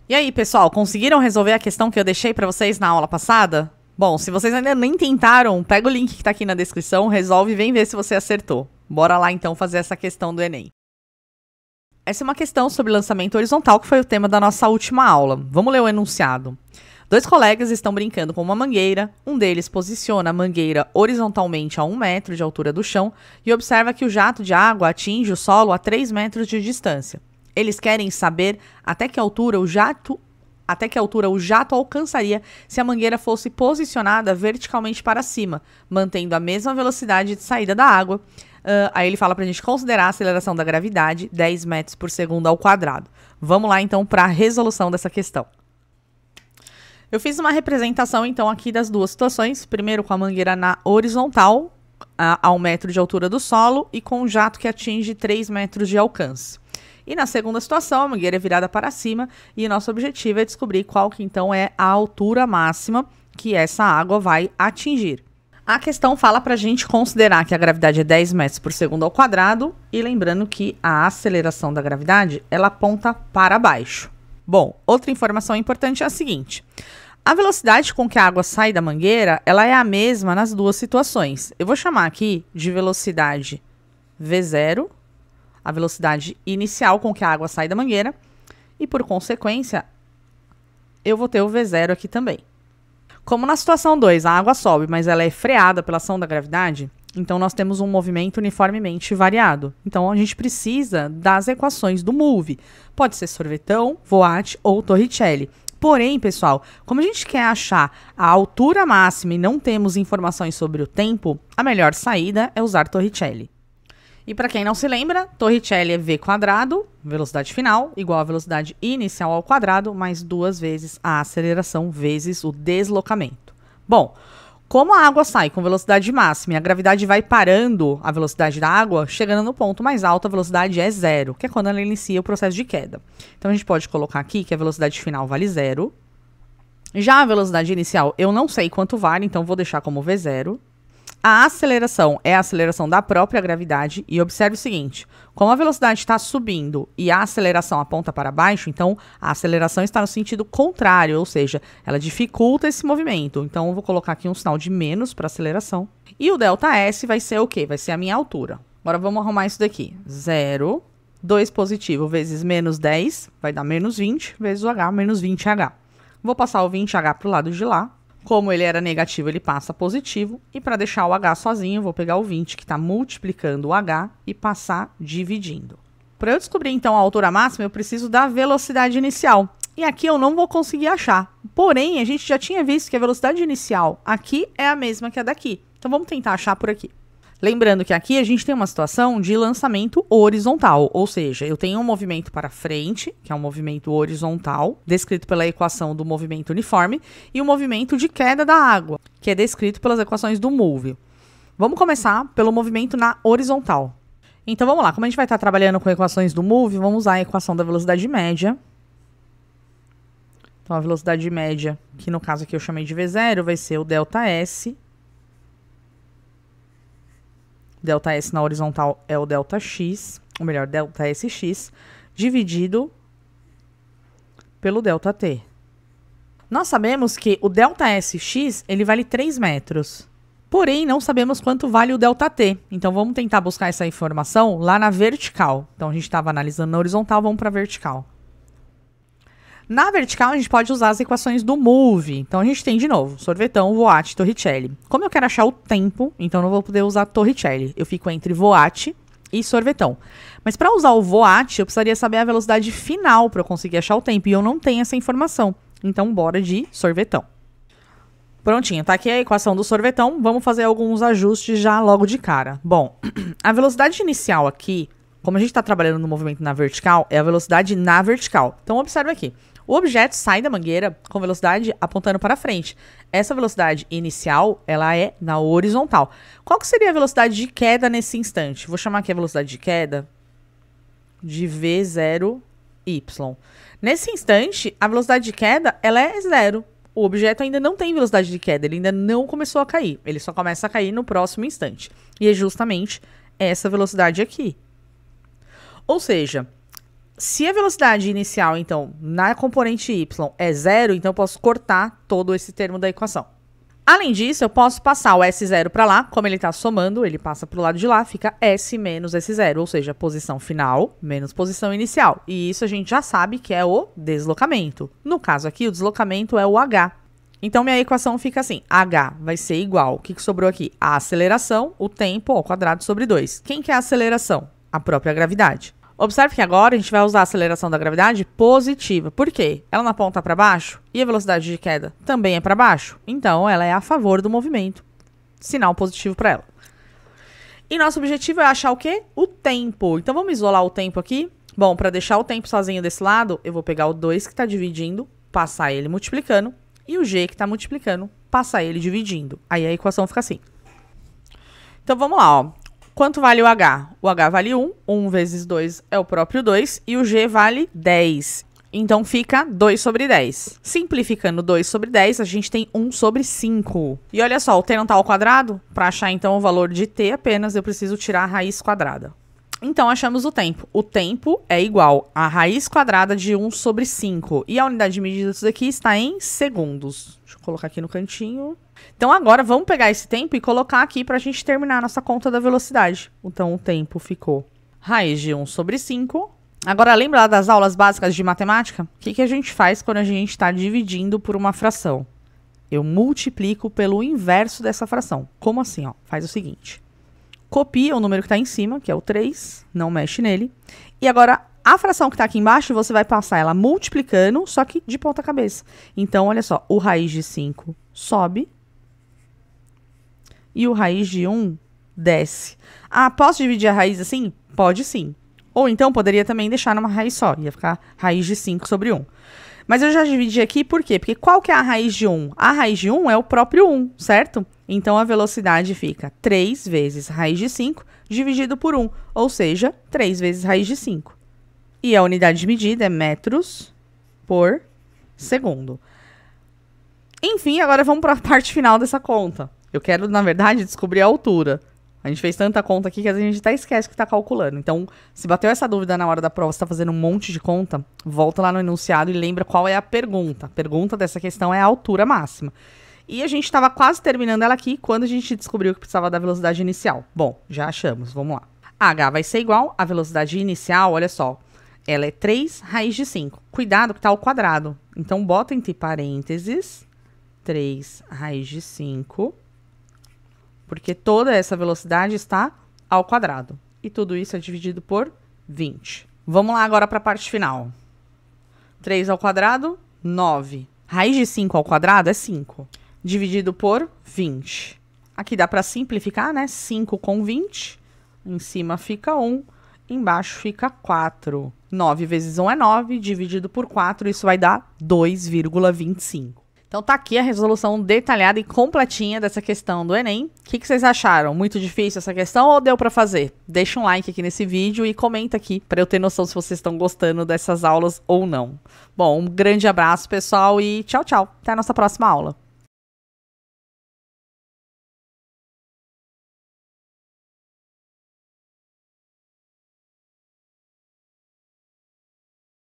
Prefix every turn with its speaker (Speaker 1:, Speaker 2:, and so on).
Speaker 1: E aí, pessoal, conseguiram resolver a questão que eu deixei para vocês na aula passada? Bom, se vocês ainda nem tentaram, pega o link que tá aqui na descrição, resolve e vem ver se você acertou. Bora lá então fazer essa questão do Enem. Essa é uma questão sobre lançamento horizontal, que foi o tema da nossa última aula. Vamos ler o enunciado. 2 colegas estão brincando com uma mangueira, um deles posiciona a mangueira horizontalmente a 1 metro de altura do chão e observa que o jato de água atinge o solo a 3 metros de distância. Eles querem saber até que altura o jato alcançaria se a mangueira fosse posicionada verticalmente para cima, mantendo a mesma velocidade de saída da água. Aí ele fala para a gente considerar a aceleração da gravidade, 10 metros por segundo ao quadrado. Vamos lá então para a resolução dessa questão. Eu fiz uma representação então aqui das duas situações, primeiro com a mangueira na horizontal, a 1 metro de altura do solo, e com o jato que atinge 3 metros de alcance. E na segunda situação, a mangueira é virada para cima e o nosso objetivo é descobrir qual que então é a altura máxima que essa água vai atingir. A questão fala para a gente considerar que a gravidade é 10 metros por segundo ao quadrado e lembrando que a aceleração da gravidade ela aponta para baixo. Bom, outra informação importante é a seguinte. A velocidade com que a água sai da mangueira ela é a mesma nas duas situações. Eu vou chamar aqui de velocidade V0, a velocidade inicial com que a água sai da mangueira, e por consequência, eu vou ter o V0 aqui também. Como na situação 2, a água sobe, mas ela é freada pela ação da gravidade, então nós temos um movimento uniformemente variado. Então a gente precisa das equações do MOVE. Pode ser sorvetão, Voigt ou Torricelli. Porém, pessoal, como a gente quer achar a altura máxima e não temos informações sobre o tempo, a melhor saída é usar Torricelli. E para quem não se lembra, Torricelli é v quadrado, velocidade final, igual a velocidade inicial ao quadrado, mais 2 vezes a aceleração vezes o deslocamento. Bom, como a água sai com velocidade máxima e a gravidade vai parando a velocidade da água, chegando no ponto mais alto, a velocidade é 0, que é quando ela inicia o processo de queda. Então a gente pode colocar aqui que a velocidade final vale 0. Já a velocidade inicial eu não sei quanto vale, então vou deixar como V0. A aceleração é a aceleração da própria gravidade e observe o seguinte, como a velocidade está subindo e a aceleração aponta para baixo, então a aceleração está no sentido contrário, ou seja, ela dificulta esse movimento. Então eu vou colocar aqui um sinal de menos para aceleração. E o ΔS vai ser o quê? Vai ser a minha altura. Agora vamos arrumar isso daqui. 0, 2 positivo vezes menos 10, vai dar menos 20, vezes o H, menos 20H. Vou passar o 20H para o lado de lá. Como ele era negativo, ele passa positivo. E para deixar o H sozinho, eu vou pegar o 20, que está multiplicando o H, e passar dividindo. Para eu descobrir, então, a altura máxima, eu preciso da velocidade inicial. E aqui eu não vou conseguir achar. Porém, a gente já tinha visto que a velocidade inicial aqui é a mesma que a daqui. Então, vamos tentar achar por aqui. Lembrando que aqui a gente tem uma situação de lançamento horizontal, ou seja, eu tenho um movimento para frente, que é um movimento horizontal, descrito pela equação do movimento uniforme, e o movimento de queda da água, que é descrito pelas equações do MOVE. Vamos começar pelo movimento na horizontal. Então vamos lá, como a gente vai estar trabalhando com equações do MOVE, vamos usar a equação da velocidade média. Então a velocidade média, que no caso aqui eu chamei de V0, vai ser o ΔS. ΔS na horizontal é o ΔX, ou melhor, ΔSX, dividido pelo ΔT. Nós sabemos que o ΔSX, ele vale 3 metros. Porém, não sabemos quanto vale o ΔT. Então, vamos tentar buscar essa informação lá na vertical. Então, a gente estava analisando na horizontal, vamos para a vertical. Na vertical, a gente pode usar as equações do MOVE. Então, a gente tem, de novo, sorvetão, Voigt, Torricelli. Como eu quero achar o tempo, então não vou poder usar Torricelli. Eu fico entre Voigt e sorvetão. Mas para usar o Voigt, eu precisaria saber a velocidade final para eu conseguir achar o tempo. E eu não tenho essa informação. Então, bora de sorvetão. Prontinho, tá aqui a equação do sorvetão. Vamos fazer alguns ajustes já logo de cara. Bom, a velocidade inicial aqui, como a gente está trabalhando no movimento na vertical, é a velocidade na vertical. Então, observe aqui. O objeto sai da mangueira com velocidade apontando para frente. Essa velocidade inicial, ela é na horizontal. Qual que seria a velocidade de queda nesse instante? Vou chamar aqui a velocidade de queda de V0y. Nesse instante, a velocidade de queda, ela é 0. O objeto ainda não tem velocidade de queda, ele ainda não começou a cair. Ele só começa a cair no próximo instante. E é justamente essa velocidade aqui. Ou seja, Se a velocidade inicial, então, na componente y é 0, então eu posso cortar todo esse termo da equação. Além disso, eu posso passar o S0 para lá, como ele está somando, ele passa para o lado de lá, fica S menos S0, ou seja, posição final menos posição inicial. E isso a gente já sabe que é o deslocamento. No caso aqui, o deslocamento é o H. Então, minha equação fica assim, H vai ser igual, o que sobrou aqui? A aceleração, o tempo ao quadrado sobre 2. Quem que é a aceleração? A própria gravidade. Observe que agora a gente vai usar a aceleração da gravidade positiva. Por quê? Ela não aponta para baixo e a velocidade de queda também é para baixo. Então, ela é a favor do movimento. Sinal positivo para ela. E nosso objetivo é achar o quê? O tempo. Então, vamos isolar o tempo aqui. Bom, para deixar o tempo sozinho desse lado, eu vou pegar o 2 que está dividindo, passar ele multiplicando, e o g que está multiplicando, passar ele dividindo. Aí a equação fica assim. Então, vamos lá, ó. Quanto vale o H? O H vale 1, 1 vezes 2 é o próprio 2, e o G vale 10. Então, fica 2 sobre 10. Simplificando 2 sobre 10, a gente tem 1 sobre 5. E olha só, o t não está ao quadrado? Para achar, então, o valor de t apenas, eu preciso tirar a raiz quadrada. Então, achamos o tempo. O tempo é igual a raiz quadrada de 1 sobre 5. E a unidade de medida disso daqui está em segundos. Deixa eu colocar aqui no cantinho. Então, agora, vamos pegar esse tempo e colocar aqui para a gente terminar a nossa conta da velocidade. Então, o tempo ficou raiz de 1 sobre 5. Agora, lembra lá das aulas básicas de matemática? O que a gente faz quando a gente está dividindo por uma fração? Eu multiplico pelo inverso dessa fração. Como assim? Ó? Faz o seguinte. Copia o número que está em cima, que é o 3, não mexe nele. E agora, a fração que está aqui embaixo, você vai passar ela multiplicando, só que de ponta cabeça. Então, olha só, o raiz de 5 sobe e o raiz de 1 desce. Ah, posso dividir a raiz assim? Pode sim. Ou então, poderia também deixar numa raiz só, ia ficar raiz de 5 sobre 1. Mas eu já dividi aqui, por quê? Porque qual que é a raiz de 1? A raiz de 1 é o próprio 1, certo? Então, a velocidade fica 3 vezes raiz de 5 dividido por 1, ou seja, 3 vezes raiz de 5. E a unidade de medida é metros por segundo. Enfim, agora vamos para a parte final dessa conta. Eu quero, na verdade, descobrir a altura. A gente fez tanta conta aqui que a gente até esquece que está calculando. Então, se bateu essa dúvida na hora da prova, você está fazendo um monte de conta, volta lá no enunciado e lembra qual é a pergunta. A pergunta dessa questão é a altura máxima. E a gente estava quase terminando ela aqui quando a gente descobriu que precisava da velocidade inicial. Bom, já achamos, vamos lá. H vai ser igual à velocidade inicial, olha só. Ela é 3 raiz de 5. Cuidado que está ao quadrado. Então, bota entre parênteses 3 raiz de 5. Porque toda essa velocidade está ao quadrado. E tudo isso é dividido por 20. Vamos lá agora para a parte final. 3 ao quadrado, 9. Raiz de 5 ao quadrado é 5. Dividido por 20. Aqui dá para simplificar, né? 5 com 20. Em cima fica 1. Embaixo fica 4. 9 vezes 1 é 9. Dividido por 4, isso vai dar 2,25. Então tá aqui a resolução detalhada e completinha dessa questão do Enem. O que vocês acharam? Muito difícil essa questão ou deu pra fazer? Deixa um like aqui nesse vídeo e comenta aqui pra eu ter noção se vocês estão gostando dessas aulas ou não. Bom, um grande abraço, pessoal, e tchau, tchau. Até a nossa próxima aula.